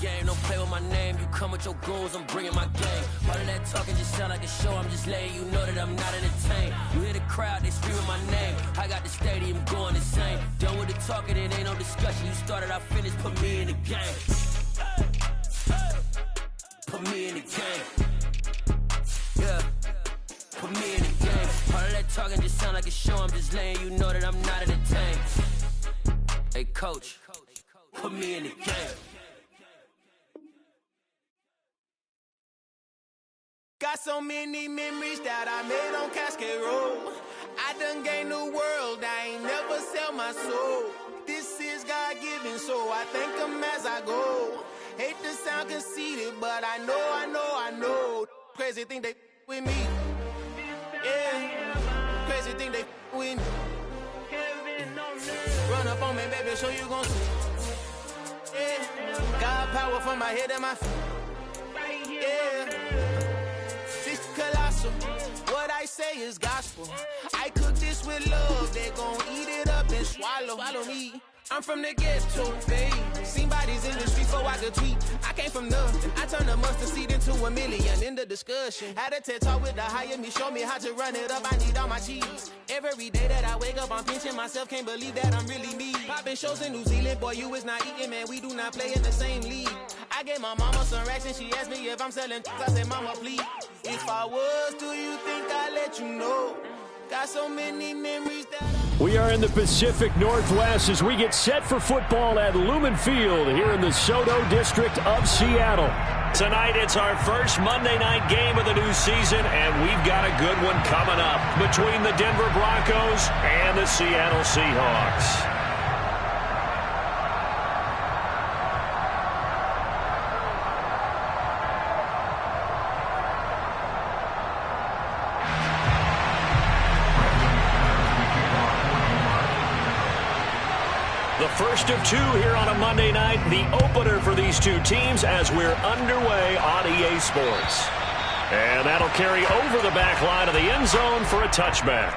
game. Don't play with my name. You come with your goons, I'm bringing my game. All of that talking just sound like a show. I'm just letting you know that I'm not entertained. You hear the crowd, they screaming my name. I got the stadium going insane. Done with the talking, it ain't no discussion. You started, I finished, put me in the game. Put me in the game. Yeah. Put me in the game. All of that talking just sound like a show. I'm just letting you know that I'm not entertained. Hey, coach, put me in the game. Got so many memories that I made on Cascade Road. I done gained the world, I ain't never sell my soul. This is God-given, so I thank him as I go. Hate to sound conceited, but I know. Crazy thing they with me. Yeah, crazy thing they with me. Run up on me, baby, so you gon' see. Yeah, got power from my head and my feet. Yeah, this colossal. What I say is gospel. I cook this with love. They gon' eat it up and swallow me. I'm from the ghetto, babe. Seen bodies in the streets so I could tweet. I came from nothing. I turned a mustard seed into a million in the discussion. Had a TED talk with the higher me, show me how to run it up. I need all my cheese. Every day that I wake up, I'm pinching myself. Can't believe that I'm really me. Popping shows in New Zealand, boy, you is not eating, man. We do not play in the same league. I gave my mama some racks and she asked me if I'm selling. I said, mama, please. If I was, do you think I'd let you know? Got so many memories that We are in the Pacific Northwest as we get set for football at Lumen Field here in the Soto District of Seattle. Tonight it's our first Monday night game of the new season, and we've got a good one coming up between the Denver Broncos and the Seattle Seahawks. The first of two here on a Monday night, the opener for these two teams as we're underway on EA Sports. And that'll carry over the back line of the end zone for a touchback.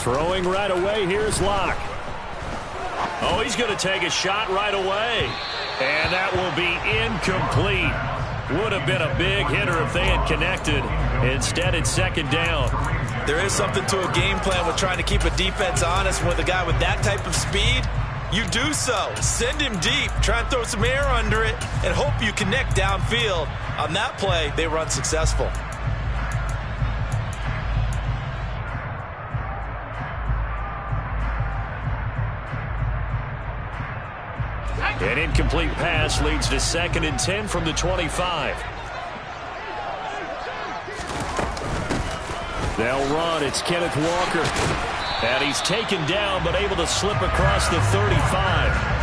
Throwing right away, here's Locke. Oh, he's going to take a shot right away. And that will be incomplete. Would have been a big hitter if they had connected. Instead, it's second down. There is something to a game plan with trying to keep a defense honest. With a guy with that type of speed, you do so. Send him deep. Try and throw some air under it and hope you connect downfield. On that play, they were unsuccessful. An incomplete pass leads to 2nd and 10 from the 25. They'll run. It's Kenneth Walker. And he's taken down but able to slip across the 35.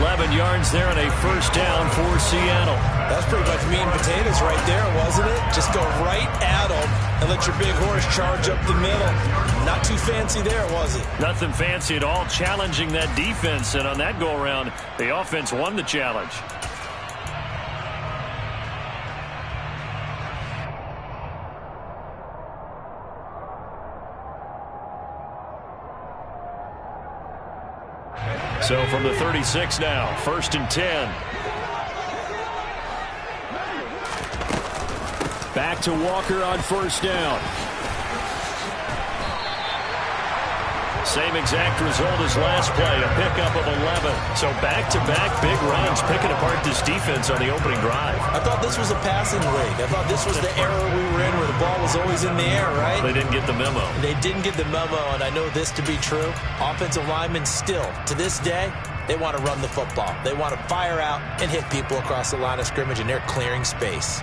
11 yards there and a first down for Seattle. That's pretty much meat and potatoes right there, wasn't it? Just go right at them and let your big horse charge up the middle. Not too fancy there, was it? Nothing fancy at all, challenging that defense. And on that go-around, the offense won the challenge. So from the 36 now, 1st and 10. Back to Walker on 1st down. Same exact result as last play, a pickup of 11. So back-to-back big runs, picking apart this defense on the opening drive. I thought this was a passing league. I thought this was the era we were in where the ball was always in the air, right? They didn't get the memo. They didn't get the memo, and I know this to be true. Offensive linemen still, to this day, they want to run the football. They want to fire out and hit people across the line of scrimmage, and they're clearing space.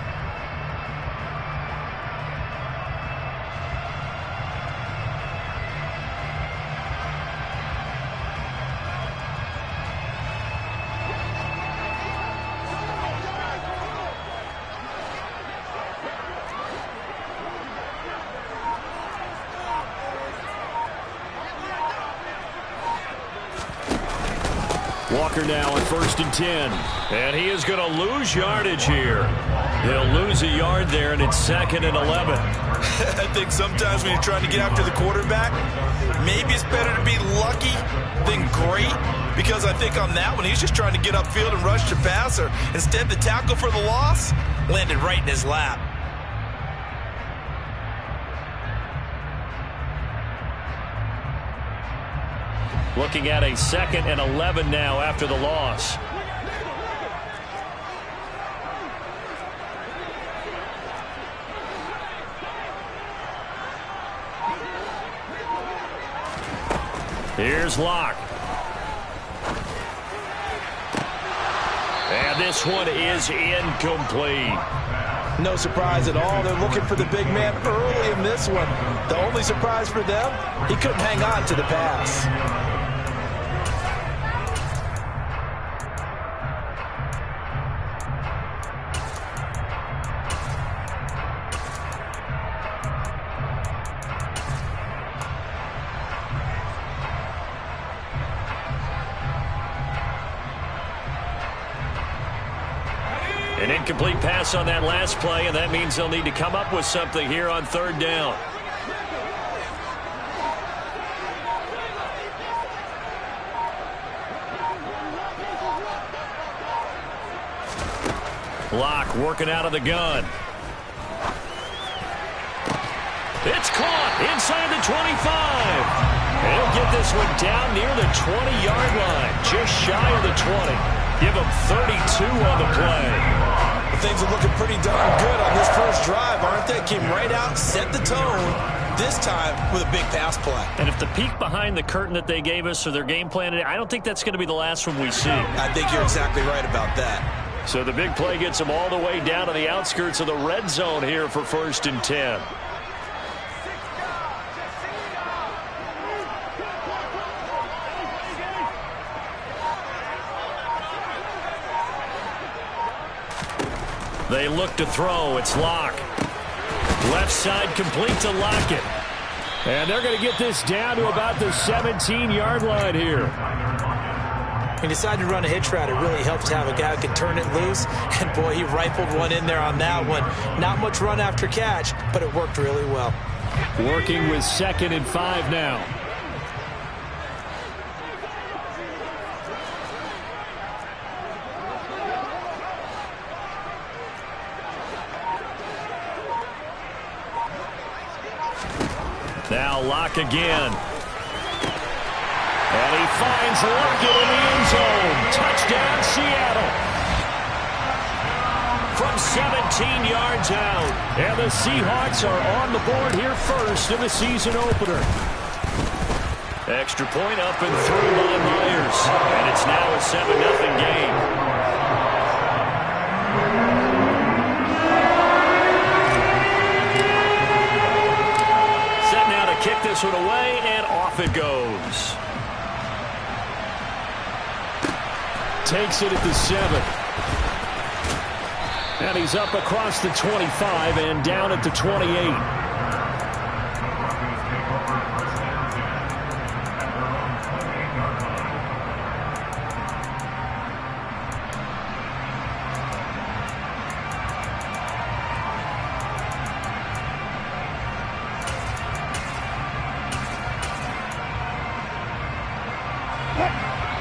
Walker now on 1st and 10. And he is going to lose yardage here. He'll lose a yard there, and it's 2nd and 11. I think sometimes when you're trying to get after the quarterback, maybe it's better to be lucky than great, because I think on that one, he's just trying to get upfield and rush the passer. Instead, the tackle for the loss landed right in his lap. Looking at a 2nd and 11 now after the loss. Here's Locke. And this one is incomplete. No surprise at all. They're looking for the big man early in this one. The only surprise for them, he couldn't hang on to the pass. An incomplete pass on that last play, and that means they'll need to come up with something here on 3rd down. Locke working out of the gun. It's caught inside the 25. He'll get this one down near the 20-yard line, just shy of the 20. Give him 32 on the play. Things are looking pretty darn good on this first drive, aren't they? Came right out, set the tone, this time with a big pass play. And if the peek behind the curtain that they gave us or their game plan, I don't think that's going to be the last one we see. I think you're exactly right about that. So the big play gets them all the way down to the outskirts of the red zone here for 1st and 10. They look to throw. It's Locke. Left side complete to Lockett. And they're going to get this down to about the 17-yard line here. He decided to run a hitch route. It really helps to have a guy who can turn it loose. And, boy, he rifled one in there on that one. Not much run after catch, but it worked really well. Working with 2nd and 5 now. Now Locke again. And he finds Lockett in the end zone. Touchdown, Seattle. From 17 yards out. And the Seahawks are on the board here first in the season opener. Extra point up and through by Myers. And it's now a 7-0 game. Kick this one away, and off it goes. Takes it at the 7. And he's up across the 25 and down at the 28.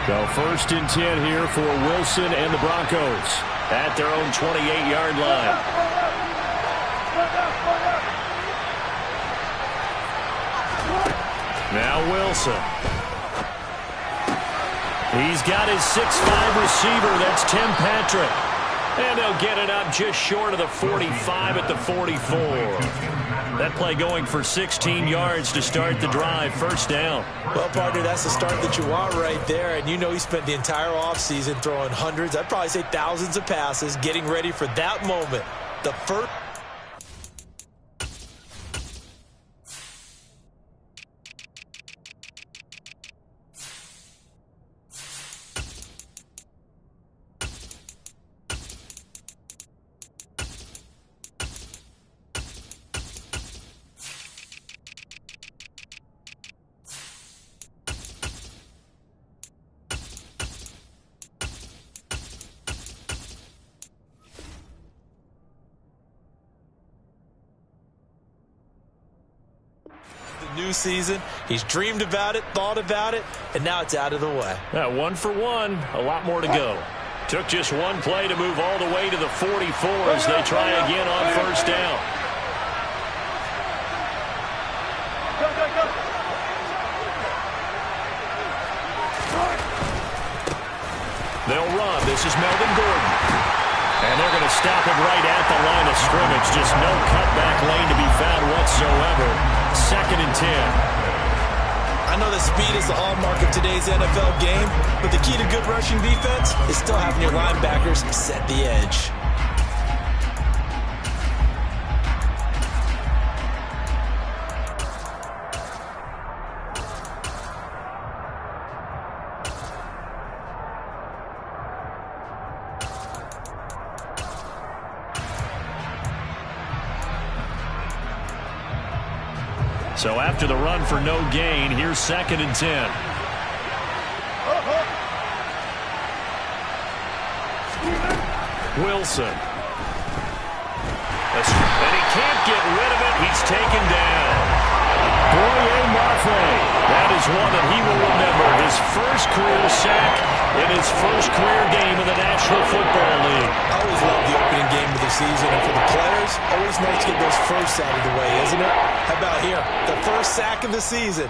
So 1st and 10 here for Wilson and the Broncos at their own 28-yard line. Now Wilson. He's got his 6'5" receiver. That's Tim Patrick. And they'll get it up just short of the 45 at the 44. That play going for 16 yards to start the drive. 1st down. Well, partner, that's the start that you want right there. And you know he spent the entire offseason throwing hundreds, I'd probably say thousands of passes, getting ready for that moment. The first. New season. He's dreamed about it, thought about it, and now it's out of the way. Yeah, 1 for 1. A lot more to go. Took just one play to move all the way to the 44 as they try again on first down. They'll run. This is Melvin Gordon. And they're going to stop it right at the line of scrimmage. Just no cutback lane to be found whatsoever. 2nd and 10. I know that speed is the hallmark of today's NFL game, but the key to good rushing defense is still having your linebackers set the edge. So after the run for no gain, here's 2nd and 10. Wilson. And he can't get rid of it. He's taken down. Boye Mafe. That is one that he will remember. His first career sack in his first career game in the National Football League. I always love the opening game of the season, and for the players, always nice to get those firsts out of the way, isn't it? How about here? The first sack of the season.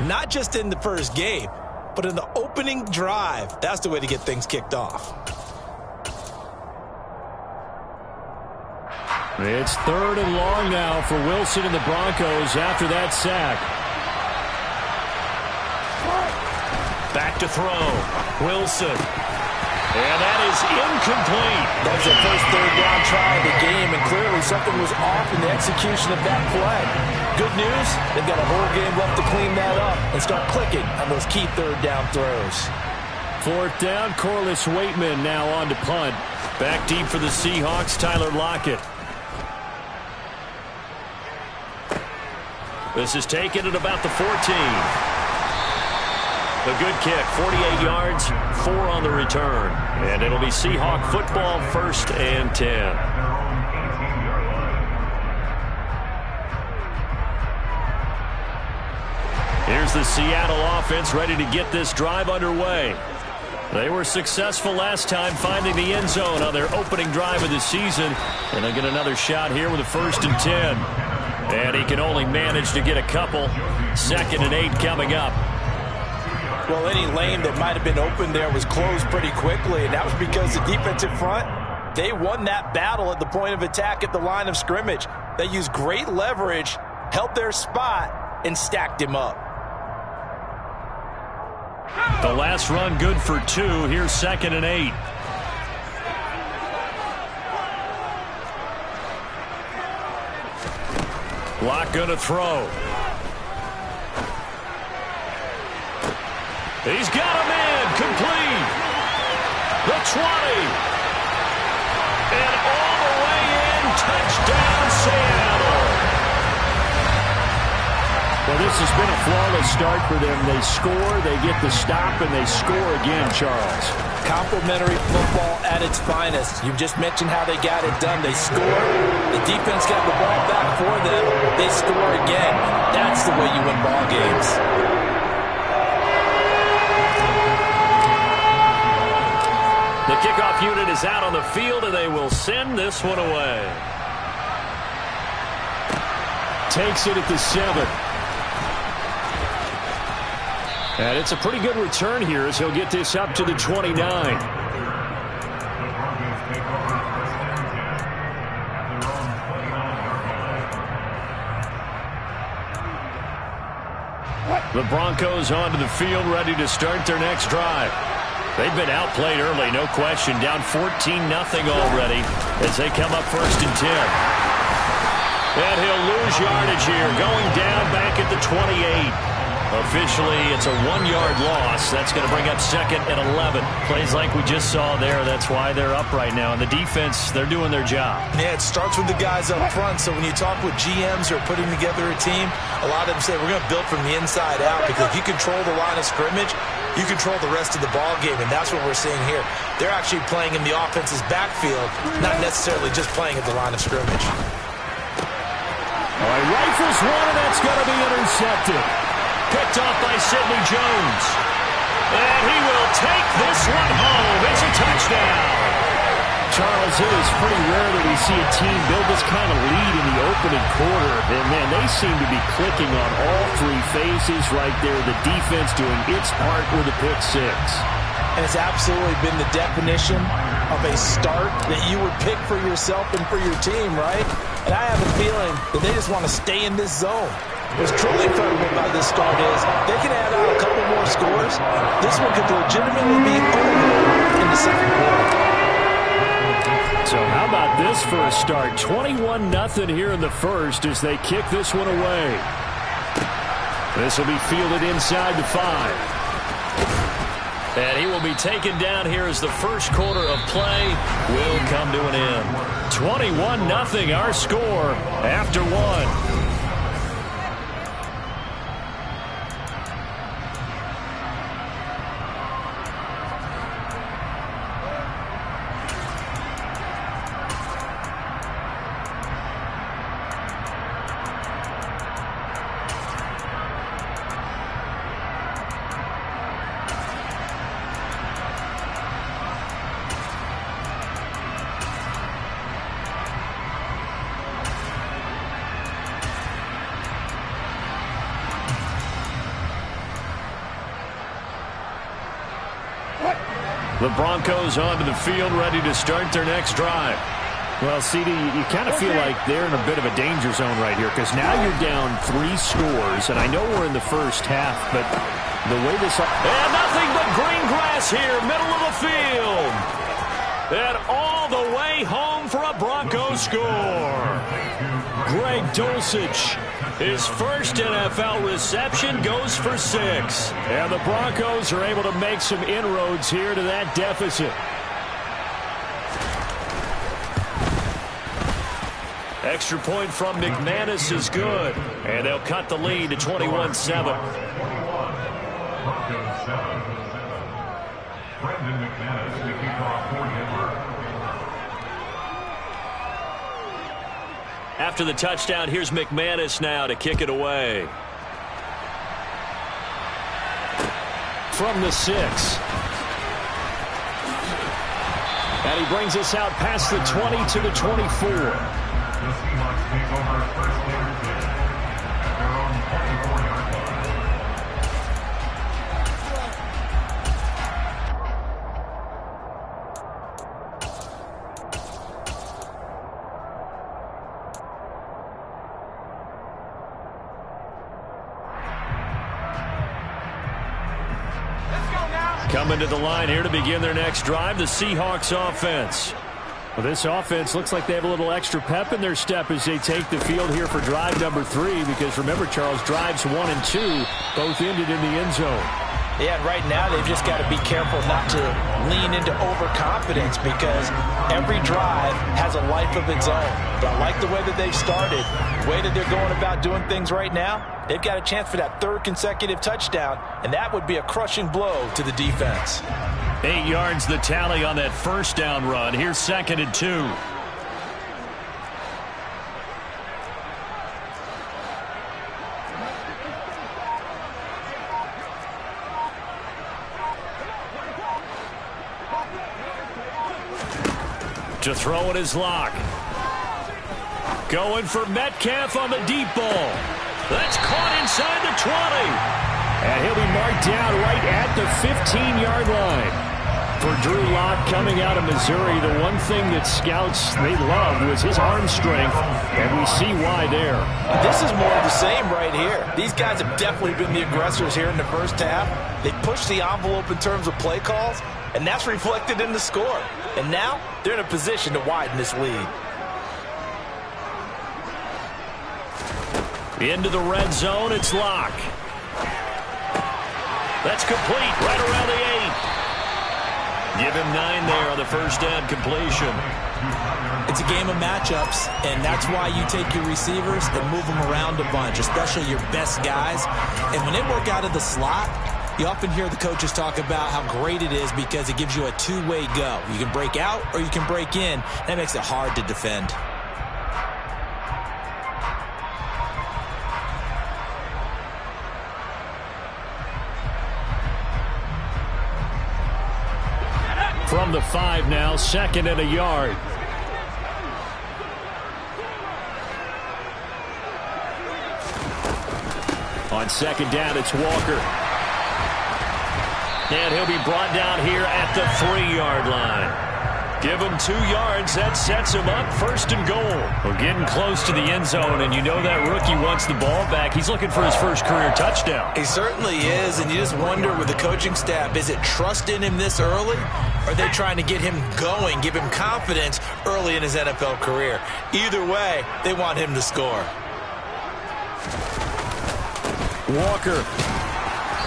Not just in the first game, but in the opening drive. That's the way to get things kicked off. It's 3rd and long now for Wilson and the Broncos after that sack. Back to throw. Wilson. And that is incomplete. That was the first 3rd down try of the game, and clearly something was off in the execution of that play. Good news, they've got a whole game left to clean that up and start clicking on those key 3rd down throws. 4th down, Corliss Waitman now on to punt. Back deep for the Seahawks, Tyler Lockett. This is taken at about the 14. A good kick, 48 yards, 4 on the return. And it'll be Seahawk football, 1st and 10. Here's the Seattle offense ready to get this drive underway. They were successful last time finding the end zone on their opening drive of the season. And they get another shot here with a 1st and 10. And he can only manage to get a couple. 2nd and 8 coming up. Well, any lane that might have been open there was closed pretty quickly, and that was because the defensive front, they won that battle at the point of attack at the line of scrimmage. They used great leverage, held their spot, and stacked him up. The last run good for 2. Here's 2nd and 8. Lock gonna throw. He's got a man complete. The 20. And all the way in. Touchdown, Seattle. Well, this has been a flawless start for them. They score, they get the stop, and they score again, Charles. Complimentary football at its finest. You've just mentioned how they got it done. They score. The defense got the ball back for them. They score again. That's the way you win ball games. The kickoff unit is out on the field, and they will send this one away. Takes it at the 7. And it's a pretty good return here as he'll get this up to the 29. The Broncos onto the field, ready to start their next drive. They've been outplayed early, no question. Down 14-0 already as they come up 1st and 10. And he'll lose yardage here, going down back at the 28. Officially, it's a 1-yard loss. That's going to bring up 2nd and 11. Plays like we just saw there. That's why they're up right now. And the defense, they're doing their job. Yeah, it starts with the guys up front. So when you talk with GMs who are putting together a team, a lot of them say we're going to build from the inside out, because if you control the line of scrimmage, you control the rest of the ball game, and that's what we're seeing here. They're actually playing in the offense's backfield, not necessarily just playing at the line of scrimmage. Oh, he rifles one, and that's going to be intercepted. Picked off by Sidney Jones. And he will take this one home. It's a touchdown. Charles, it is pretty rare that we see a team build this kind of lead in the opening quarter. And, man, they seem to be clicking on all three phases right there. The defense doing its part with a pick six. And it's absolutely been the definition of a start that you would pick for yourself and for your team, right? And I have a feeling that they just want to stay in this zone. What's truly incredible about this start is they can add out a couple more scores. This one could legitimately be over in the second quarter. So how about this for a start? 21-0 here in the first as they kick this one away. This will be fielded inside the 5. And he will be taken down here as the first quarter of play will come to an end. 21-0 our score after one. The Broncos onto the field, ready to start their next drive. Well, CD, you kind of feel like they're in a bit of a danger zone right here because now you're down 3 scores, and I know we're in the first half, but the way this... And nothing but green grass here, middle of the field. And all the way home for a Broncos score. Greg Dulcich, his first NFL reception, goes for 6. And the Broncos are able to make some inroads here to that deficit. Extra point from McManus is good. And they'll cut the lead to 21-7. After the touchdown, here's McManus now to kick it away. From the 6. And he brings us out past the 20 to the 24. Coming to the line here to begin their next drive, the Seahawks offense. Well, this offense looks like they have a little extra pep in their step as they take the field here for drive number 3 because remember, Charles, drives 1 and 2 both ended in the end zone. Yeah, and right now they've just got to be careful not to lean into overconfidence because every drive has a life of its own. But I like the way that they've started, the way that they're going about doing things right now. They've got a chance for that 3rd consecutive touchdown, and that would be a crushing blow to the defense. 8 yards the tally on that first down run. Here's 2nd and 2. To throw it is Locke. Going for Metcalf on the deep ball. That's caught inside the 20. And he'll be marked down right at the 15-yard line. For Drew Lock coming out of Missouri, the one thing that scouts they loved was his arm strength, and we see why there. This is more of the same right here. These guys have definitely been the aggressors here in the first half. They pushed the envelope in terms of play calls, and that's reflected in the score. And now they're in a position to widen this lead. Into the red zone, it's Locke. That's complete right around the 8. Give him 9 there on the first down completion. It's a game of matchups, and that's why you take your receivers and move them around a bunch, especially your best guys. And when they work out of the slot, you often hear the coaches talk about how great it is because it gives you a two-way go. You can break out or you can break in. That makes it hard to defend. From the 5 now, 2nd and a yard. On 2nd down, it's Walker. And he'll be brought down here at the 3-yard line. Give him 2 yards. That sets him up 1st and goal. We're getting close to the end zone, and you know that rookie wants the ball back. He's looking for his first career touchdown. He certainly is, and you just wonder with the coaching staff, is it trust in him this early? Or are they trying to get him going, give him confidence early in his NFL career? Either way, they want him to score. Walker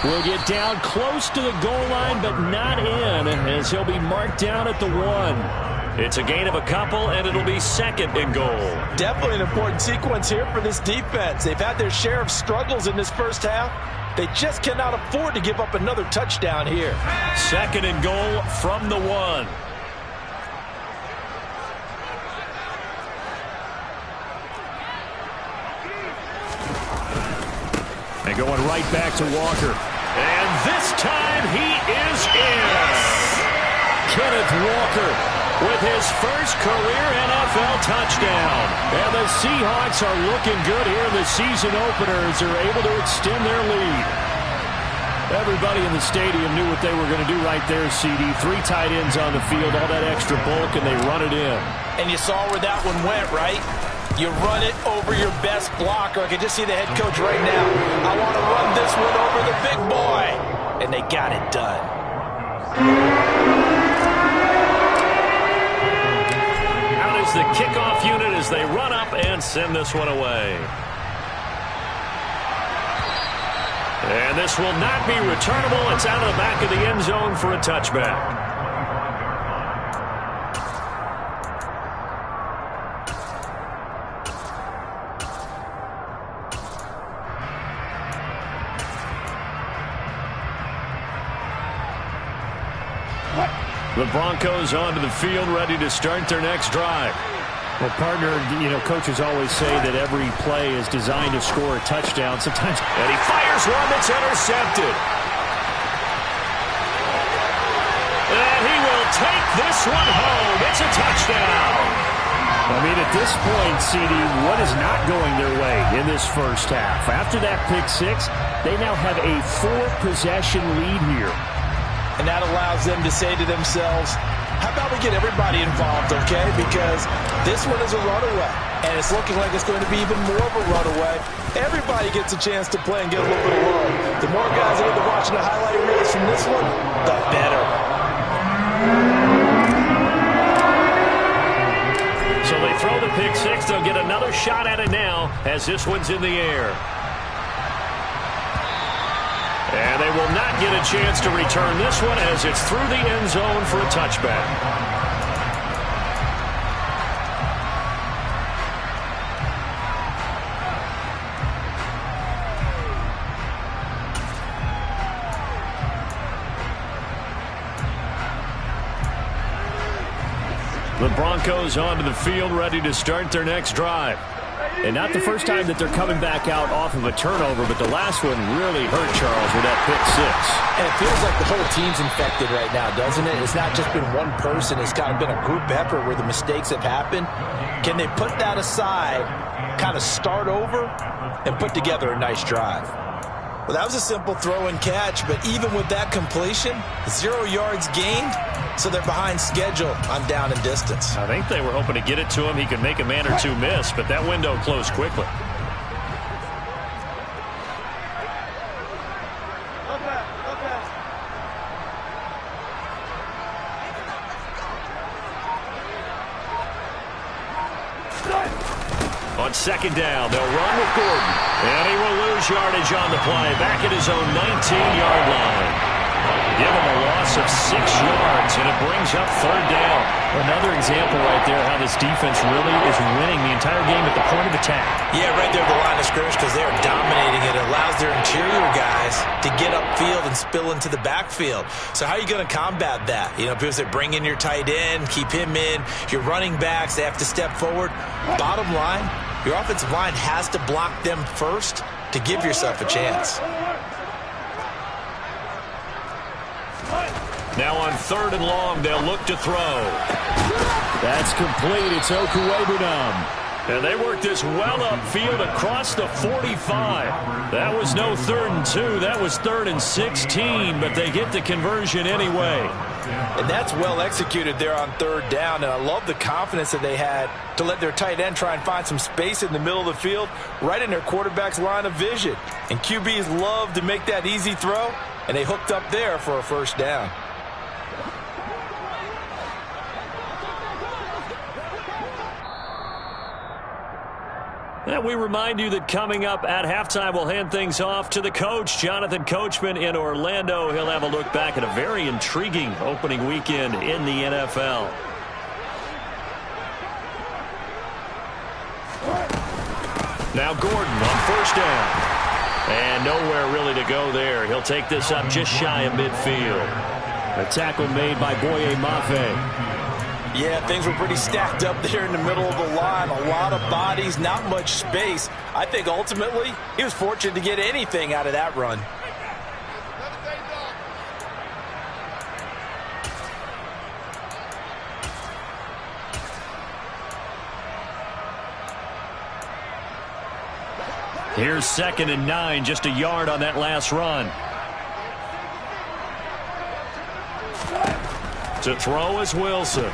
will get down close to the goal line, but not in, as he'll be marked down at the 1. It's a gain of a couple, and it'll be 2nd and goal. Definitely an important sequence here for this defense. They've had their share of struggles in this first half. They just cannot afford to give up another touchdown here. 2nd and goal from the 1. And going right back to Walker. And this time he is in. Kenneth Walker with his first career NFL touchdown. And the Seahawks are looking good here in the season opener as they're able to extend their lead. Everybody in the stadium knew what they were going to do right there, CD. 3 tight ends on the field, all that extra bulk, and they run it in. And you saw where that one went, right? You run it over your best blocker. I can just see the head coach right now. I want to run this one over the big boy. And they got it done. Out is the kickoff unit as they run up and send this one away. And this will not be returnable. It's out of the back of the end zone for a touchback. The Broncos onto the field, ready to start their next drive. Well, partner, coaches always say that every play is designed to score a touchdown. Sometimes, and he fires one that's intercepted. And he will take this one home. It's a touchdown. I mean, at this point, CD, what is not going their way in this first half? After that pick 6, they now have a 4-possession lead here. And that allows them to say to themselves, how about we get everybody involved, okay? Because this one is a runaway, and it's looking like it's going to be even more of a runaway. Everybody gets a chance to play and get a little bit of love. The more guys that are watching the highlight reels from this one, the better. So they throw the pick 6. They'll get another shot at it now as this one's in the air. And they will not get a chance to return this one as it's through the end zone for a touchback. The Broncos onto the field, ready to start their next drive. And not the first time that they're coming back out off of a turnover, but the last one really hurt Charles with that pick 6. And it feels like the whole team's infected right now, doesn't it? It's not just been one person. It's kind of been a group effort where the mistakes have happened. Can they put that aside, kind of start over, and put together a nice drive? Well, that was a simple throw and catch, but even with that completion, 0 yards gained, so they're behind schedule on down and distance. I think they were hoping to get it to him. He could make a man or two miss, but that window closed quickly. On 2nd down, they'll run with Gordon. And he will lose yardage on the play. Back at his own 19-yard line. Give him a loss of 6 yards, and it brings up 3rd down. Another example right there how this defense really is winning the entire game at the point of attack. Yeah, right there at the line of scrimmage because they are dominating it. It allows their interior guys to get upfield and spill into the backfield. So how are you going to combat that? People say bring in your tight end, keep him in. Your running backs, they have to step forward. Bottom line, your offensive line has to block them first to give yourself a chance. Now on 3rd and long, they'll look to throw. That's complete. It's Okuwebunam. And they work this well upfield across the 45. That was no 3rd and 2. That was 3rd and 16, but they get the conversion anyway. And that's well executed there on 3rd down, and I love the confidence that they had to let their tight end try and find some space in the middle of the field, right in their quarterback's line of vision. And QBs love to make that easy throw, and they hooked up there for a 1st down. And we remind you that coming up at halftime, we'll hand things off to the coach, Jonathan Coachman in Orlando. He'll have a look back at a very intriguing opening weekend in the NFL. Now Gordon on 1st down. And nowhere really to go there. He'll take this up just shy of midfield. A tackle made by Boye Mafe. Yeah, things were pretty stacked up there in the middle of the line. A lot of bodies, not much space. I think ultimately he was fortunate to get anything out of that run. Here's 2nd and 9, just a yard on that last run. To throw is Wilson.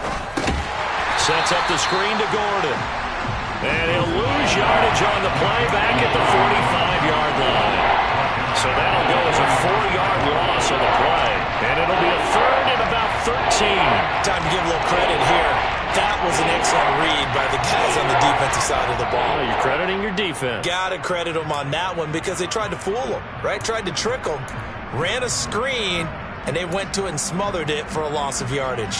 Sets up the screen to Gordon. And he'll lose yardage on the play back at the 45-yard line. So that'll go as a 4-yard loss on the play. And it'll be a 3rd and about 13. Time to give a little credit here. That was an excellent read by the guys on the defensive side of the ball. Oh, you're crediting your defense. Got to credit them on that one because they tried to fool them, right? Tried to trick them. Ran a screen, and they went to it and smothered it for a loss of yardage.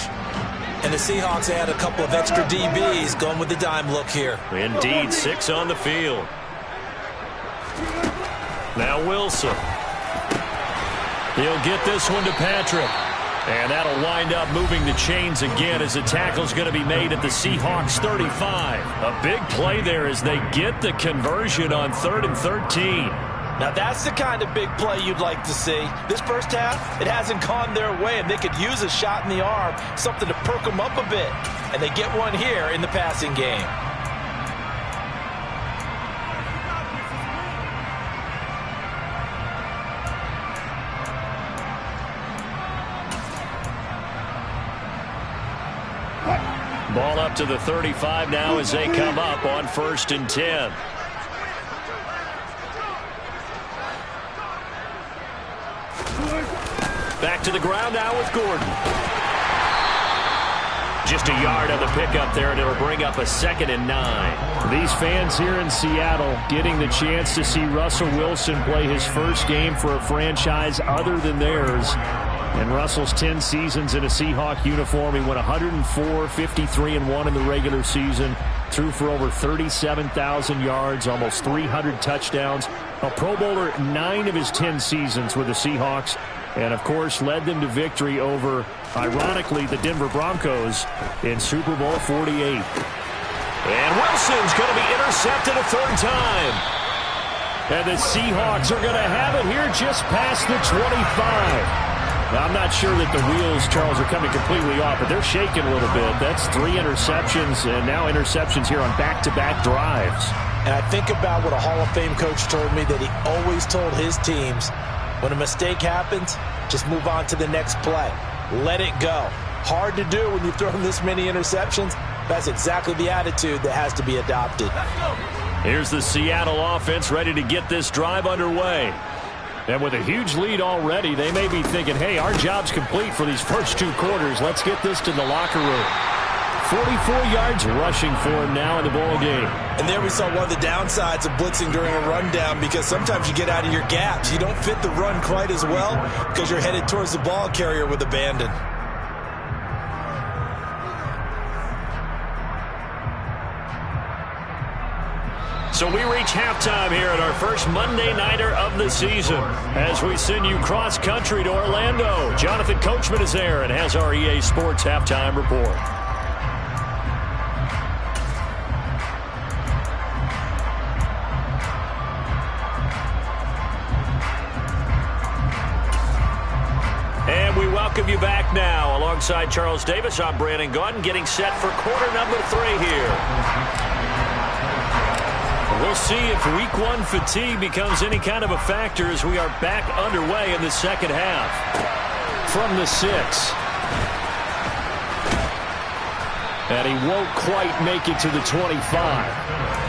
And the Seahawks had a couple of extra DBs going with the dime look here. Indeed, 6 on the field. Now Wilson. He'll get this one to Patrick. And that'll wind up moving the chains again as the tackle's going to be made at the Seahawks 35. A big play there as they get the conversion on 3rd and 13. Now that's the kind of big play you'd like to see. This first half, it hasn't gone their way, and they could use a shot in the arm, something to perk them up a bit. And they get one here in the passing game. Ball up to the 35 now as they come up on 1st and 10. Back to the ground now with Gordon. Just a yard on the pickup there, and it'll bring up a 2nd and 9. These fans here in Seattle getting the chance to see Russell Wilson play his first game for a franchise other than theirs. In Russell's 10 seasons in a Seahawk uniform, he went 104, 53-1 in the regular season, threw for over 37,000 yards, almost 300 touchdowns. A Pro Bowler 9 of his 10 seasons with the Seahawks, and of course led them to victory over, ironically, the Denver Broncos in Super Bowl 48. And Wilson's going to be intercepted a 3rd time. And the Seahawks are going to have it here just past the 25. Now, I'm not sure that the wheels, Charles, are coming completely off, but they're shaking a little bit. That's 3 interceptions, and now interceptions here on back-to-back drives. And I think about what a Hall of Fame coach told me, that he always told his teams, when a mistake happens, just move on to the next play. Let it go. Hard to do when you've thrown this many interceptions. That's exactly the attitude that has to be adopted. Here's the Seattle offense ready to get this drive underway. And with a huge lead already, they may be thinking, hey, our job's complete for these first 2 quarters. Let's get this to the locker room. 44 yards rushing for him now in the ball game. And there we saw one of the downsides of blitzing during a rundown, because sometimes you get out of your gaps. You don't fit the run quite as well because you're headed towards the ball carrier with abandon. So we reach halftime here at our first Monday Nighter of the season as we send you cross-country to Orlando. Jonathan Coachman is there and has our EA Sports Halftime Report. And We welcome you back now. Alongside Charles Davis, I'm Brandon Gaudin, getting set for quarter number 3 here. We'll see if week 1 fatigue becomes any kind of a factor as we are back underway in the second half. From the 6. And he won't quite make it to the 25.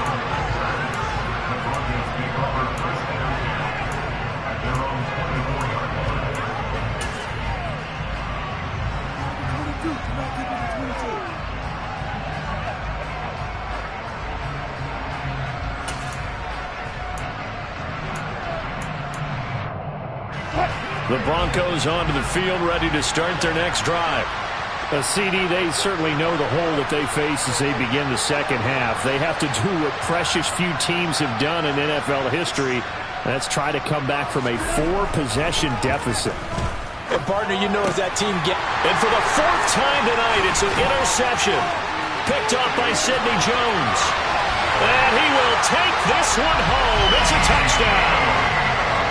The Broncos onto the field, ready to start their next drive. CD, they certainly know the hole that they face as they begin the second half. They have to do what precious few teams have done in NFL history. That's try to come back from a 4-possession deficit. And partner, you know as that team gets... And for the 4th time tonight, it's an interception. Picked off by Sidney Jones. And he will take this one home. It's a touchdown.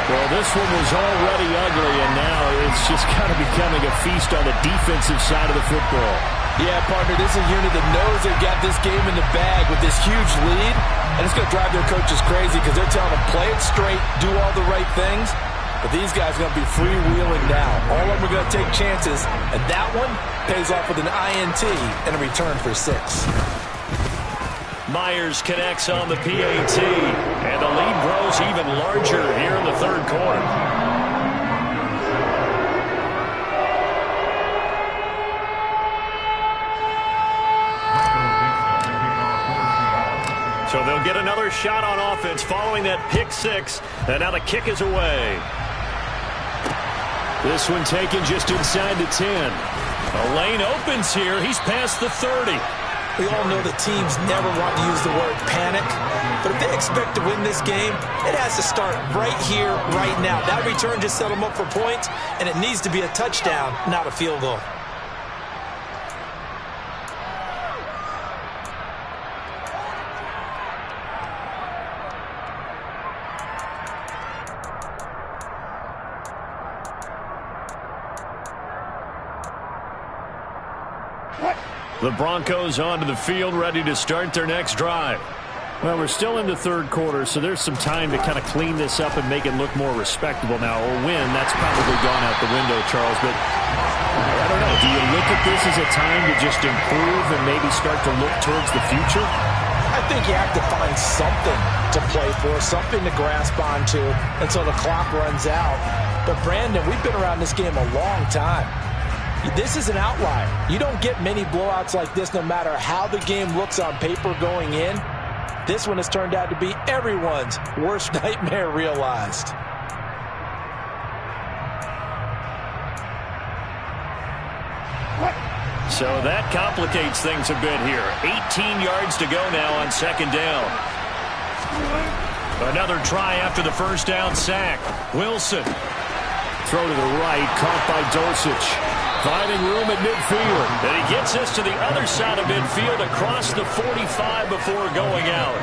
Well, this one was already ugly, and now it's just kind of becoming a feast on the defensive side of the football. Yeah, partner, this is a unit that knows they've got this game in the bag with this huge lead, and it's going to drive their coaches crazy because they're telling them play it straight, do all the right things, but these guys are going to be freewheeling now. All of them are going to take chances, and that one pays off with an INT and a return for 6. Myers connects on the PAT, and the lead grows even larger here in the third quarter. So they'll get another shot on offense following that pick 6, and now the kick is away. This one taken just inside the 10. A lane opens here. He's past the 30. We all know the teams never want to use the word panic, but if they expect to win this game, it has to start right here, right now. That return just set them up for points, and it needs to be a touchdown, not a field goal. The Broncos onto the field, ready to start their next drive. Well, we're still in the third quarter, so there's some time to kind of clean this up and make it look more respectable now. A win, that's probably gone out the window, Charles, but I don't know. Do you look at this as a time to just improve and maybe start to look towards the future? I think you have to find something to play for, something to grasp onto until the clock runs out. But, Brandon, we've been around this game a long time. This is an outlier. You don't get many blowouts like this no matter how the game looks on paper going in. This one has turned out to be everyone's worst nightmare realized. So that complicates things a bit here. 18 yards to go now on second down. Another try after the first down sack. Wilson. Throw to the right, caught by Dosich. Finding room at midfield. And he gets us to the other side of midfield across the 45 before going out.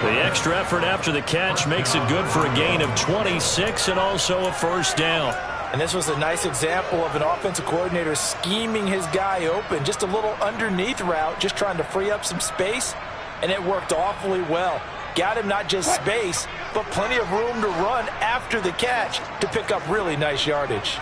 The extra effort after the catch makes it good for a gain of 26 and also a first down. And this was a nice example of an offensive coordinator scheming his guy open. Just a little underneath route, just trying to free up some space, and it worked awfully well. Got him not just space, but plenty of room to run after the catch to pick up really nice yardage.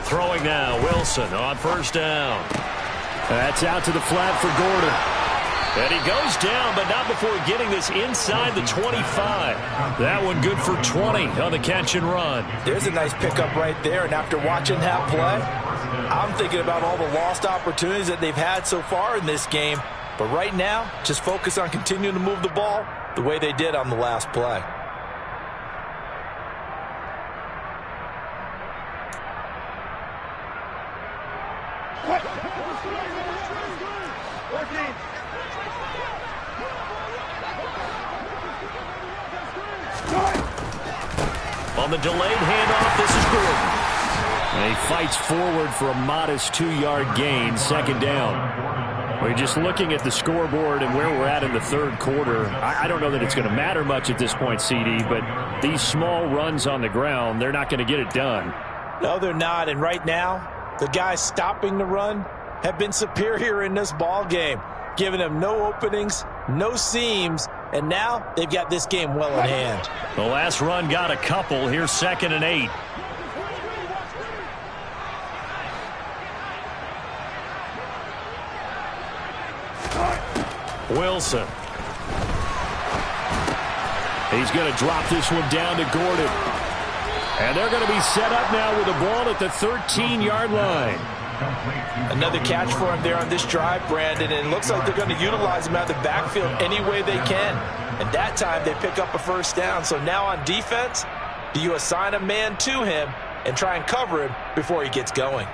Throwing now, Wilson on first down. That's out to the flat for Gordon. And he goes down, but not before getting this inside the 25. That one good for 20 on the catch and run. There's a nice pickup right there, and after watching that play, I'm thinking about all the lost opportunities that they've had so far in this game. But right now, just focus on continuing to move the ball the way they did on the last play. On the delayed handoff, this is Gordon. And he fights forward for a modest 2-yard gain, second down. We're just looking at the scoreboard and where we're at in the third quarter. I don't know that it's going to matter much at this point, CD, but these small runs on the ground, they're not going to get it done. No, they're not. And right now, the guys stopping the run have been superior in this ball game, giving them no openings, no seams, and now they've got this game well in hand. The last run got a couple. Here's 2nd and 8. Wilson. He's going to drop this one down to Gordon. And they're going to be set up now with the ball at the 13-yard line. Another catch for him there on this drive, Brandon, and it looks like they're going to utilize him out of the backfield any way they can. And that time they pick up a first down. So now on defense, do you assign a man to him and try and cover him before he gets going?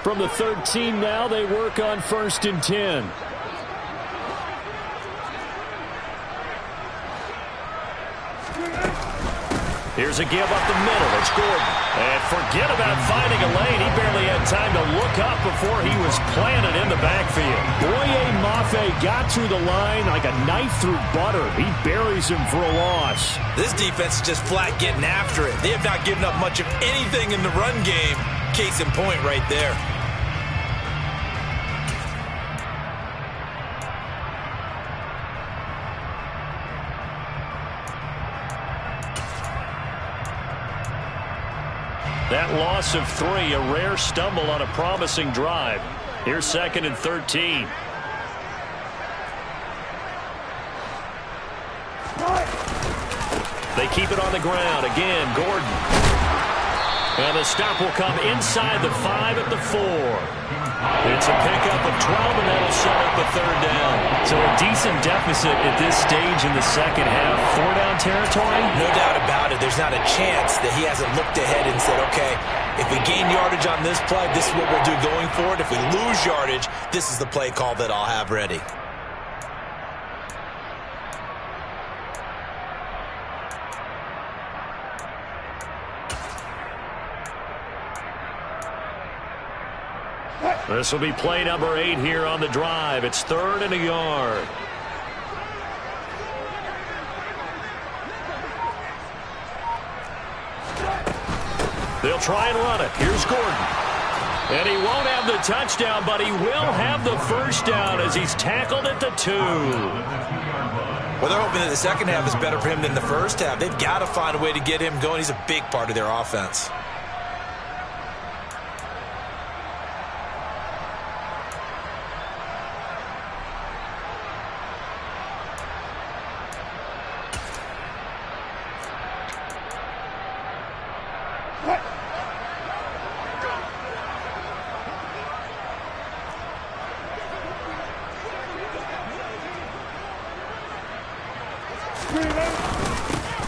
From the 13 now, they work on 1st and 10. Here's a give up the middle. It's Gordon. And forget about finding a lane. He barely had time to look up before he was planted in the backfield. Boye Mafe got through the line like a knife through butter. He buries him for a loss. This defense is just flat getting after it. They have not given up much of anything in the run game. Case in point right there. That loss of 3, a rare stumble on a promising drive. Here's 2nd and 13. They keep it on the ground. Again, Gordon. And the stop will come inside the 5 at the 4. It's a pickup of 12, and that'll set up the 3rd down. So a decent deficit at this stage in the second half. 4-down territory? No doubt about it. There's not a chance that he hasn't looked ahead and said, okay, if we gain yardage on this play, this is what we'll do going forward. If we lose yardage, this is the play call that I'll have ready. This will be play number 8 here on the drive. It's 3rd and a yard. They'll try and run it. Here's Gordon. And he won't have the touchdown, but he will have the first down as he's tackled at the 2. Well, they're hoping that the second half is better for him than the first half. They've got to find a way to get him going. He's a big part of their offense.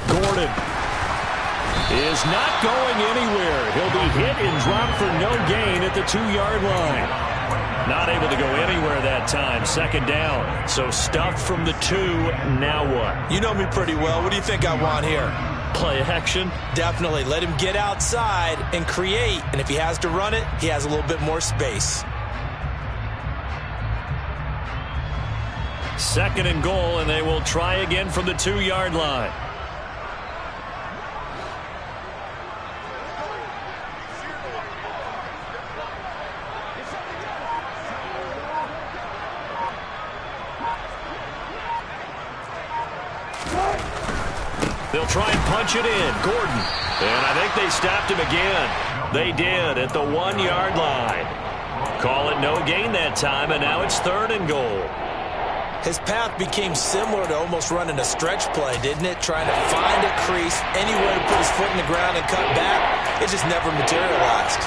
Gordon is not going anywhere. He'll be hit and dropped for no gain at the 2-yard line. Not able to go anywhere that time. 2nd down. So stuffed from the 2. Now what? You know me pretty well. What do you think I want here? Play action? Definitely. Let him get outside and create. And if he has to run it, he has a little bit more space. 2nd and goal, and they will try again from the 2-yard line. They'll try and punch it in. Gordon. And I think they stopped him again. They did at the 1-yard line. Call it no gain that time, and now it's 3rd and goal. His path became similar to almost running a stretch play, didn't it? Trying to find a crease, anywhere to put his foot in the ground and cut back. It just never materialized.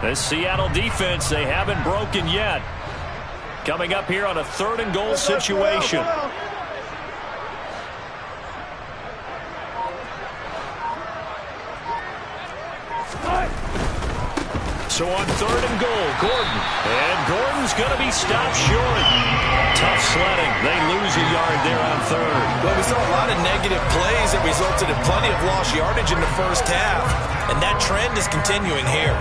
This Seattle defense, they haven't broken yet. Coming up here on a 3rd and goal situation. So on 3rd and goal, Gordon. And Gordon's going to be stopped short. Tough sledding. They lose a yard there on 3rd. Well, we saw a lot of negative plays that resulted in plenty of lost yardage in the first half. And that trend is continuing here.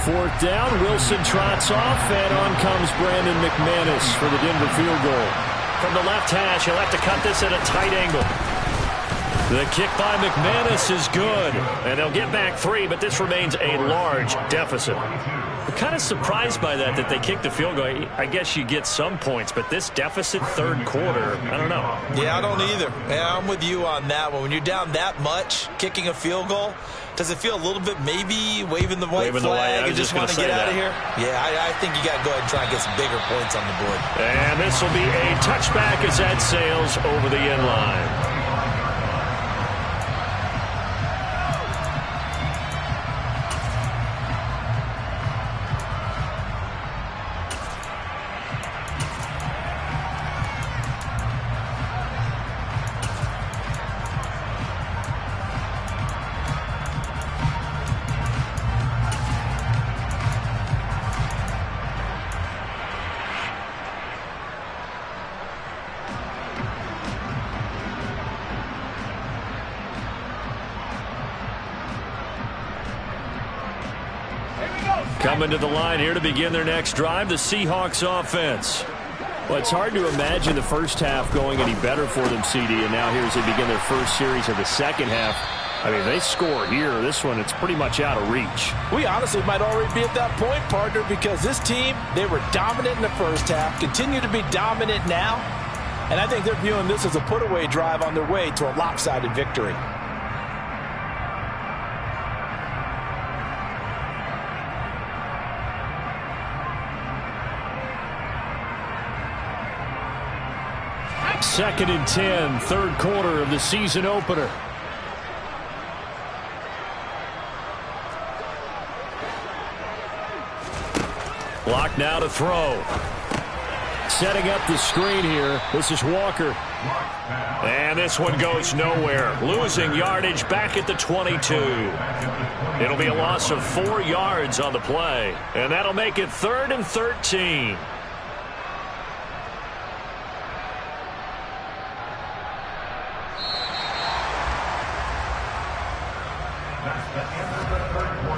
Fourth down, Wilson trots off, and on comes Brandon McManus for the Denver field goal. From the left hash, he'll have to cut this at a tight angle. The kick by McManus is good, and they'll get back 3, but this remains a large deficit. I'm kind of surprised by that they kicked the field goal. I guess you get some points, but this deficit 3rd quarter, I don't know. Yeah, I don't either. Yeah, I'm with you on that one. When you're down that much, kicking a field goal, does it feel a little bit maybe waving the white flag and just want to get out of here? Yeah, I think you got to go ahead and try and get some bigger points on the board. And this will be a touchback as that sails over the end line. Coming to the line here to begin their next drive, the Seahawks offense. Well, it's hard to imagine the first half going any better for them, CD, and now here as they begin their first series of the second half. I mean, they score here. This one, it's pretty much out of reach. We honestly might already be at that point, partner, because this team, they were dominant in the first half, continue to be dominant now, and I think they're viewing this as a put-away drive on their way to a lopsided victory. Second and 10, 3rd quarter of the season opener. Block now to throw. Setting up the screen here. This is Walker. And this one goes nowhere. Losing yardage back at the 22. It'll be a loss of 4 yards on the play. And that'll make it 3rd and 13.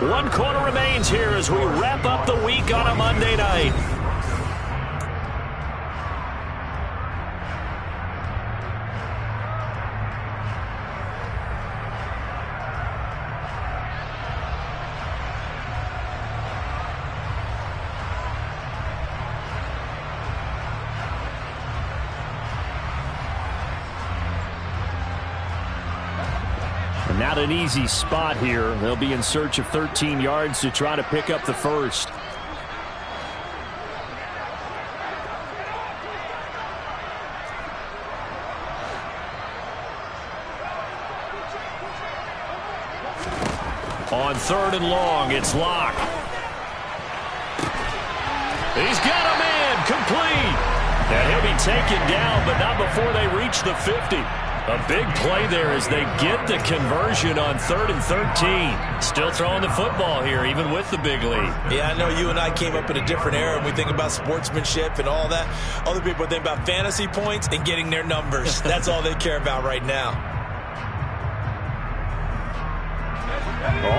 One quarter remains here as we wrap up the week on a Monday night. Not an easy spot here. They'll be in search of 13 yards to try to pick up the first. On 3rd and long, it's Locke. He's got a man complete. And he'll be taken down, but not before they reach the 50. A big play there as they get the conversion on 3rd and 13. Still throwing the football here, even with the big lead. Yeah, I know you and I came up in a different era, and we think about sportsmanship and all that. Other people think about fantasy points and getting their numbers. That's all they care about right now.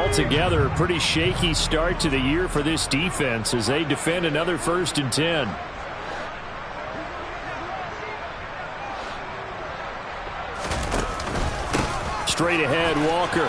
Altogether, a pretty shaky start to the year for this defense as they defend another 1st and 10. Straight ahead, Walker.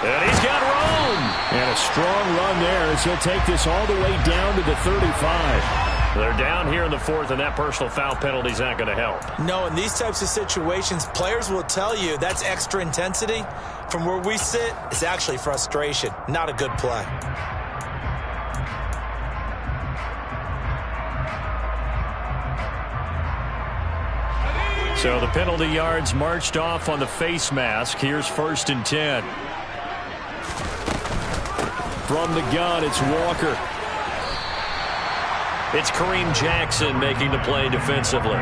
And he's got room. And a strong run there as he'll take this all the way down to the 35. They're down here in the 4th, and that personal foul penalty is not going to help. No, in these types of situations, players will tell you that's extra intensity. From where we sit, it's actually frustration. Not a good play. So the penalty yards marched off on the face mask. Here's 1st and 10. From the gun, it's Walker. It's Kareem Jackson making the play defensively.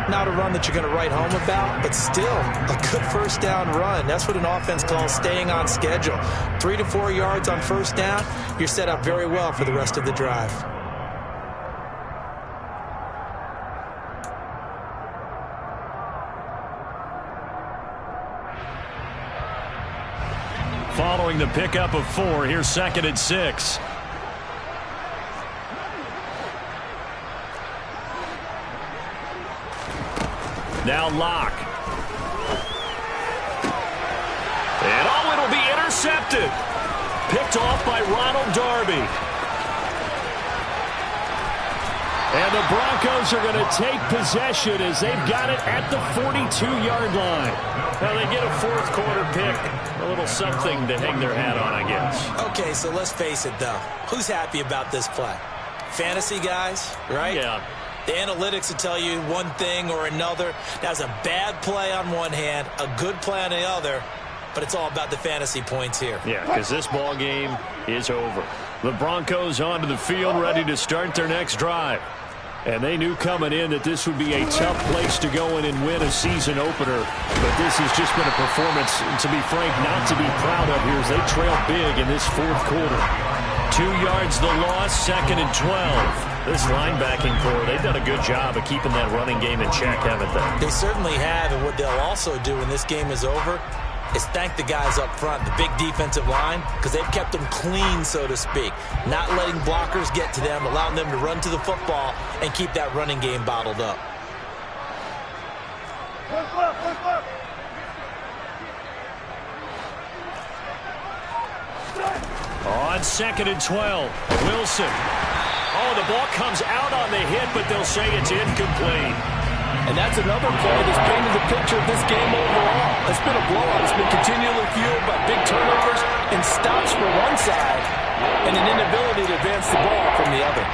Not a run that you're going to write home about, but still a good first down run. That's what an offense calls staying on schedule. 3 to 4 yards on first down, you're set up very well for the rest of the drive. Following the pickup of 4, here's 2nd and 6. Now Locke. And it'll be intercepted. Picked off by Ronald Darby. And the Broncos are going to take possession as they've got it at the 42-yard line. Now they get a fourth quarter pick. A little something to hang their hat on, I guess. Okay, so let's face it, though. Who's happy about this play? Fantasy guys, right? Yeah. The analytics will tell you one thing or another. That's a bad play on one hand, a good play on the other, but it's all about the fantasy points here. Yeah, because this ball game is over. The Broncos onto the field, ready to start their next drive. And they knew coming in that this would be a tough place to go in and win a season opener. But this has just been a performance, to be frank, not to be proud of here as they trail big in this fourth quarter. 2 yards the loss, 2nd and 12. This linebacking core, they've done a good job of keeping that running game in check, haven't they? They certainly have, and what they'll also do when this game is over is thank the guys up front, the big defensive line, because they've kept them clean, so to speak. Not letting blockers get to them, allowing them to run to the football and keep that running game bottled up. On 2nd and 12, Wilson. Oh, the ball comes out on the hit, but they'll say it's incomplete. And that's another play that's painted the picture of this game overall. It's been a blowout. It's been continually fueled by big turnovers and stops for one side and an inability to advance the ball from the other.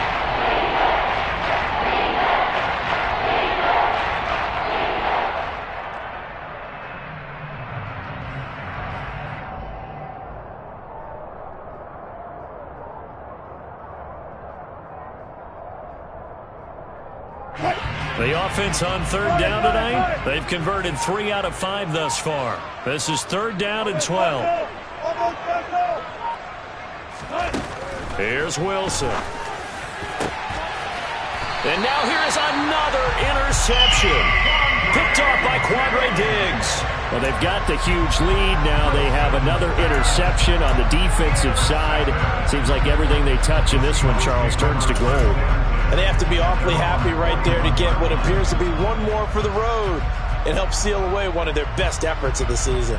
The offense on 3rd down tonight, they've converted 3 out of 5 thus far. This is 3rd down and 12. Here's Wilson. And now here's another interception. Picked off by Quandre Diggs. Well, they've got the huge lead. Now they have another interception on the defensive side. Seems like everything they touch in this one, Charles, turns to gold. And they have to be awfully happy right there to get what appears to be one more for the road and help seal away one of their best efforts of the season.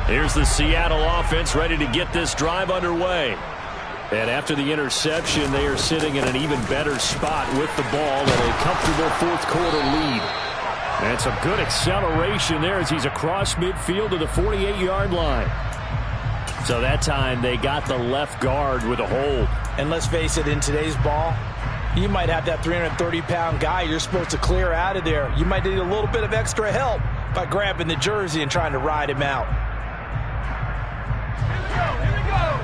Here's the Seattle offense ready to get this drive underway. And after the interception, they are sitting in an even better spot with the ball and a comfortable fourth quarter lead. And some good acceleration there as he's across midfield to the 48-yard line. So that time they got the left guard with a hold. And let's face it, in today's ball, you might have that 330-pound guy you're supposed to clear out of there. You might need a little bit of extra help by grabbing the jersey and trying to ride him out. Here we go.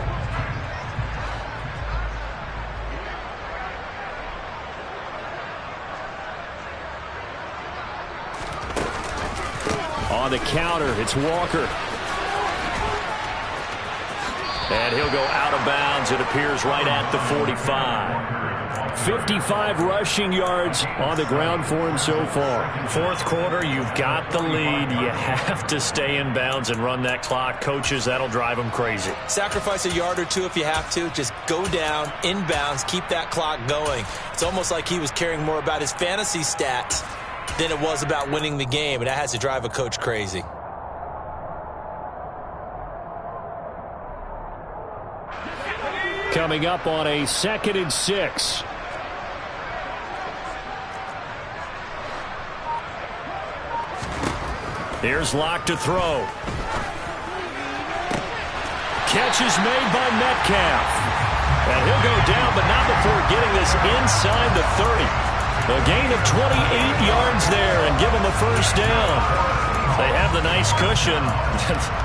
On the counter, it's Walker. And he'll go out of bounds, it appears, right at the 45. 55 rushing yards on the ground for him so far. Fourth quarter, you've got the lead. You have to stay in bounds and run that clock. Coaches, that'll drive them crazy. Sacrifice a yard or two if you have to. Just go down, in bounds, keep that clock going. It's almost like he was caring more about his fantasy stats than it was about winning the game, and that has to drive a coach crazy. Coming up on a 2nd and 6. Here's Locke to throw. Catch is made by Metcalf. And he'll go down, but not before getting this inside the 30. A gain of 28 yards there and give them the first down. They have the nice cushion.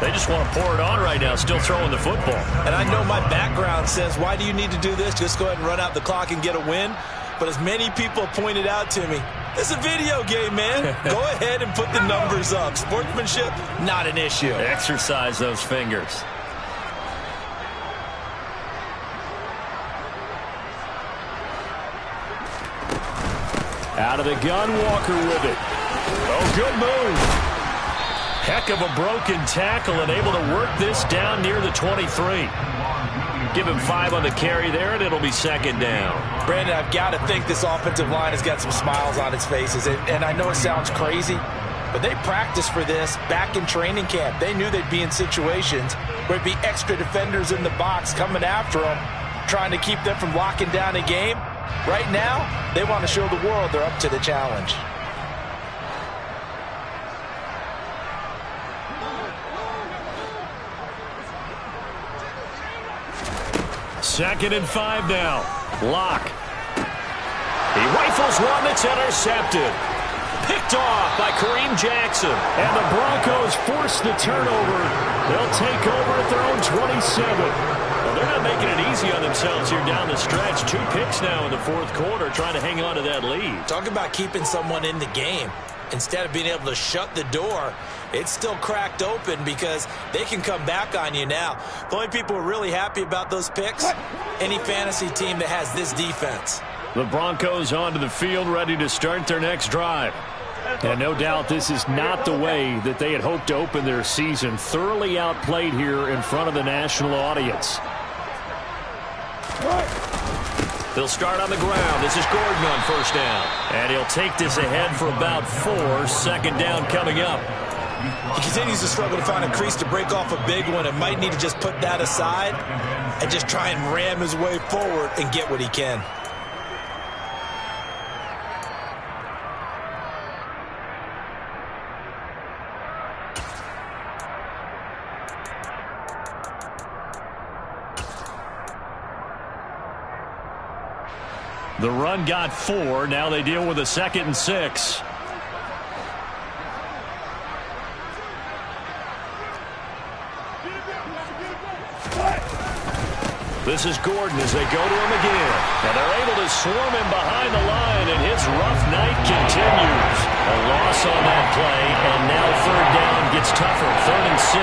They just want to pour it on right now, still throwing the football. And I know my background says, why do you need to do this? Just go ahead and run out the clock and get a win. But as many people pointed out to me, it's a video game, man. Go ahead and put the numbers up. Sportsmanship, not an issue. Exercise those fingers. Out of the gun, Walker with it. Oh, good move. Heck of a broken tackle and able to work this down near the 23. Give him 5 on the carry there, and it'll be second down. Brandon, I've got to think this offensive line has got some smiles on its faces. And I know it sounds crazy, but they practiced for this back in training camp. They knew they'd be in situations where it'd be extra defenders in the box coming after them, trying to keep them from locking down a game. Right now, they want to show the world they're up to the challenge. Second and 5 now. Lock. He rifles one that's intercepted. Picked off by Kareem Jackson. And the Broncos force the turnover. They'll take over at their own 27. Well, they're not making it easy on themselves here down the stretch. 2 picks now in the fourth quarter, trying to hang on to that lead. Talk about keeping someone in the game. Instead of being able to shut the door, it's still cracked open because they can come back on you now. The only people who are really happy about those picks, any fantasy team that has this defense. The Broncos onto the field, ready to start their next drive. And no doubt this is not the way that they had hoped to open their season. Thoroughly outplayed here in front of the national audience. They'll start on the ground. This is Gordon on first down. And he'll take this ahead for about 4. Second down coming up. He continues to struggle to find a crease to break off a big one and might need to just put that aside and just try and ram his way forward and get what he can. The run got 4. Now they deal with a 2nd and 6. This is Gordon as they go to him again. And they're able to swarm him behind the line, and his rough night continues. A loss on that play, and now third down gets tougher. 3rd and 6.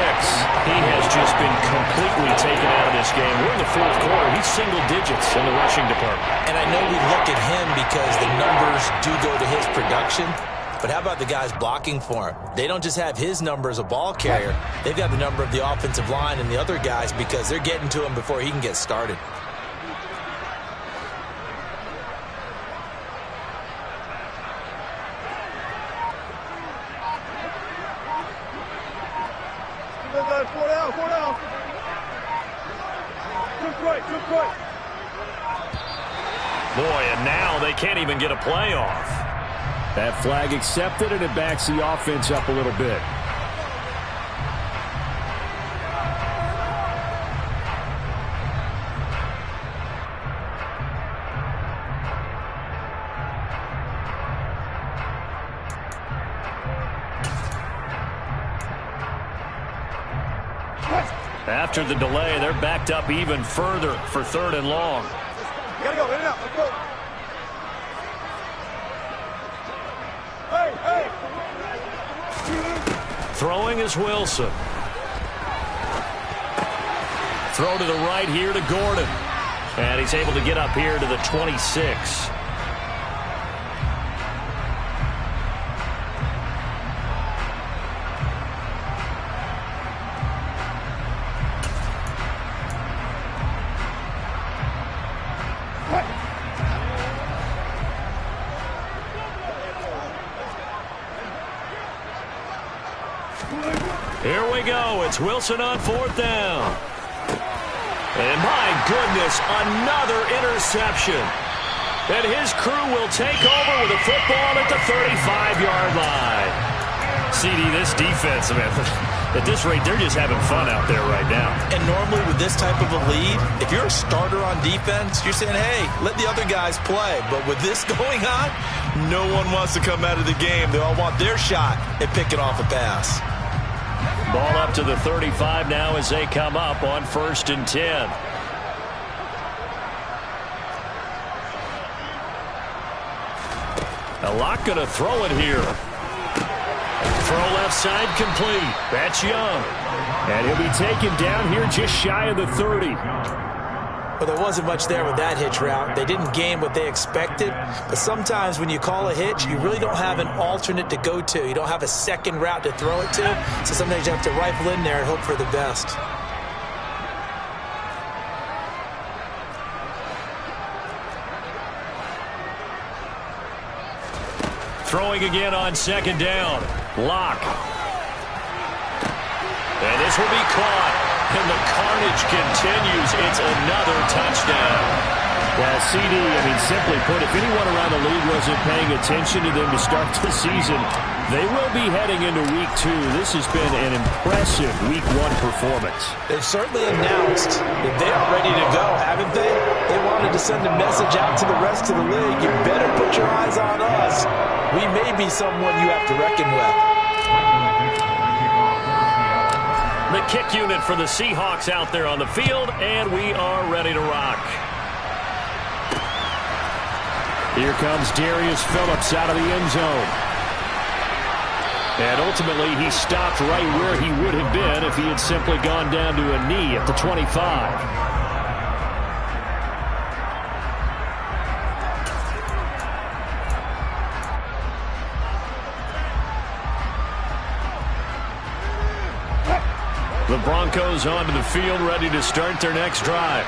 He has just been completely taken out of this game. We're in the fourth quarter. He's single digits in the rushing department. And I know we look at him because the numbers do go to his production. But how about the guys blocking for him? They don't just have his number as a ball carrier. They've got the number of the offensive line and the other guys because they're getting to him before he can get started. Boy, and now they can't even get a play off. That flag accepted, and it backs the offense up a little bit. After the delay, they're backed up even further for 3rd and long. You gotta go, in and out, let's go. Throwing is Wilson. Throw to the right here to Gordon. And he's able to get up here to the 26. Here we go. It's Wilson on 4th down. And my goodness, another interception. And his crew will take over with a football at the 35-yard line. CD, this defense, man, at this rate, they're just having fun out there right now. And normally with this type of a lead, if you're a starter on defense, you're saying, hey, let the other guys play. But with this going on, no one wants to come out of the game. They all want their shot at picking off a pass. Ball up to the 35 now as they come up on 1st and 10. A lot going to throw it here. Throw left side complete. That's Young. And he'll be taken down here just shy of the 30. Well, there wasn't much there with that hitch route. They didn't gain what they expected. But sometimes when you call a hitch, you really don't have an alternate to go to. You don't have a second route to throw it to. So sometimes you have to rifle in there and hope for the best. Throwing again on 2nd down. Lock. And this will be caught. And the carnage continues. It's another touchdown. Well, CD, I mean, simply put, if anyone around the league wasn't paying attention to them to start the season, they will be heading into Week 2. This has been an impressive Week 1 performance. They've certainly announced that they are ready to go, haven't they? They wanted to send a message out to the rest of the league. You better put your eyes on us. We may be someone you have to reckon with. The kick unit for the Seahawks out there on the field, and we are ready to rock. Here comes Darius Phillips out of the end zone. And ultimately, he stopped right where he would have been if he had simply gone down to a knee at the 25. The Broncos onto the field, ready to start their next drive.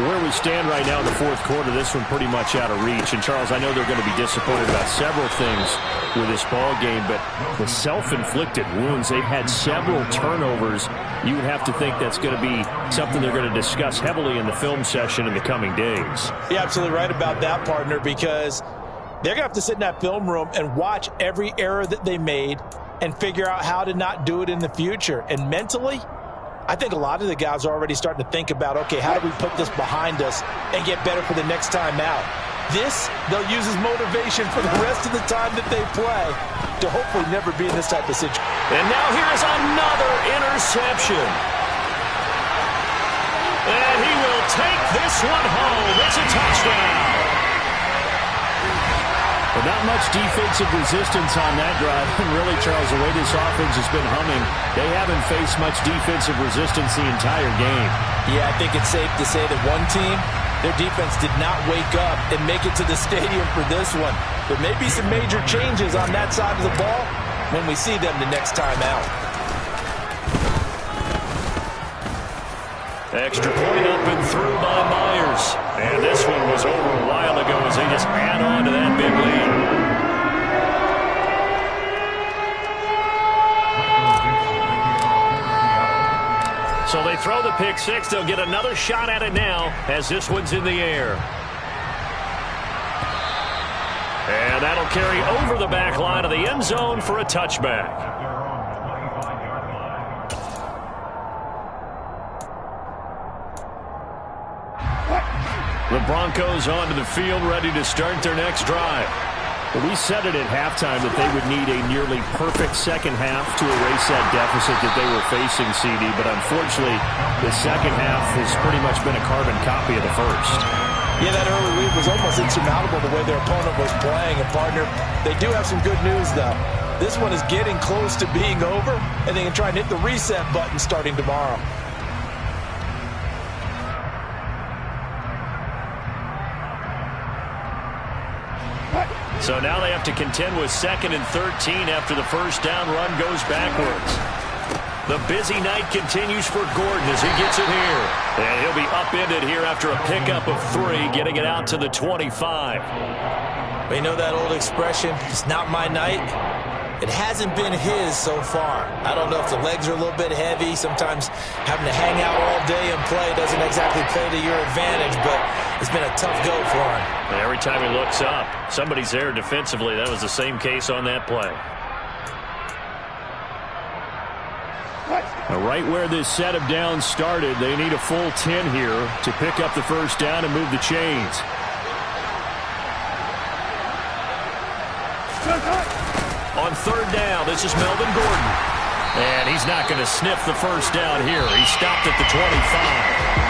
Where we stand right now in the 4th quarter, this one pretty much out of reach. And, Charles, I know they're going to be disappointed about several things with this ball game, but the self-inflicted wounds, they've had several turnovers. You would have to think that's going to be something they're going to discuss heavily in the film session in the coming days. You're absolutely right about that, partner, because they're going to have to sit in that film room and watch every error that they made and figure out how to not do it in the future. And mentally, I think a lot of the guys are already starting to think about, okay, how do we put this behind us and get better for the next time out? This, they'll use as motivation for the rest of the time that they play to hopefully never be in this type of situation. And now here is another interception. And he will take this one home. It's a touchdown. Well, not much defensive resistance on that drive. And really, Charles, the way this offense has been humming, they haven't faced much defensive resistance the entire game. Yeah, I think it's safe to say that one team, their defense did not wake up and make it to the stadium for this one. There may be some major changes on that side of the ball when we see them the next time out. Extra point up and through by Myers. And this one was over a while ago as they just add on to that big lead. So they throw the pick six. They'll get another shot at it now as this one's in the air. And that'll carry over the back line of the end zone for a touchback. The Broncos onto the field, ready to start their next drive. Well, we said it at halftime that they would need a nearly perfect second half to erase that deficit that they were facing, CD. But unfortunately, the second half has pretty much been a carbon copy of the first. Yeah, that early lead was almost insurmountable the way their opponent was playing. And, partner, they do have some good news, though. This one is getting close to being over, and they can try and hit the reset button starting tomorrow. So now they have to contend with 2nd and 13 after the first down run goes backwards. The busy night continues for Gordon as he gets it here. And he'll be upended here after a pickup of 3, getting it out to the 25. But you know that old expression, it's not my night? It hasn't been his so far. I don't know if the legs are a little bit heavy. Sometimes having to hang out all day and play doesn't exactly play to your advantage, but it's been a tough go for him. And every time he looks up, somebody's there defensively. That was the same case on that play. Right where this set of downs started, they need a full 10 here to pick up the first down and move the chains. On third down, this is Melvin Gordon. And he's not going to sniff the first down here. He stopped at the 25.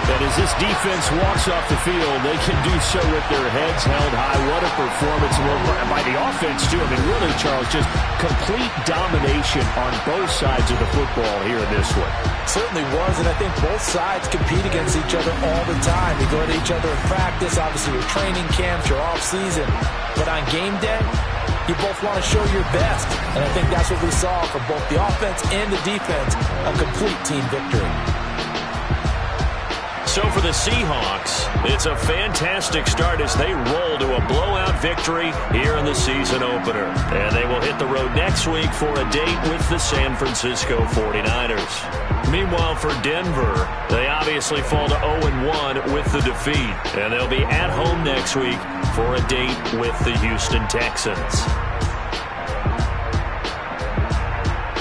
And as this defense walks off the field, they can do so with their heads held high. What a performance by the offense, too. I mean, really, Charles, just complete domination on both sides of the football here in this one. Certainly was, and I think both sides compete against each other all the time. You go to each other in practice, obviously your training camps, your off-season. But on game day, you both want to show your best. And I think that's what we saw from both the offense and the defense, a complete team victory. So for the Seahawks, it's a fantastic start as they roll to a blowout victory here in the season opener. And they will hit the road next week for a date with the San Francisco 49ers. Meanwhile, for Denver, they obviously fall to 0-1 with the defeat. And they'll be at home next week for a date with the Houston Texans.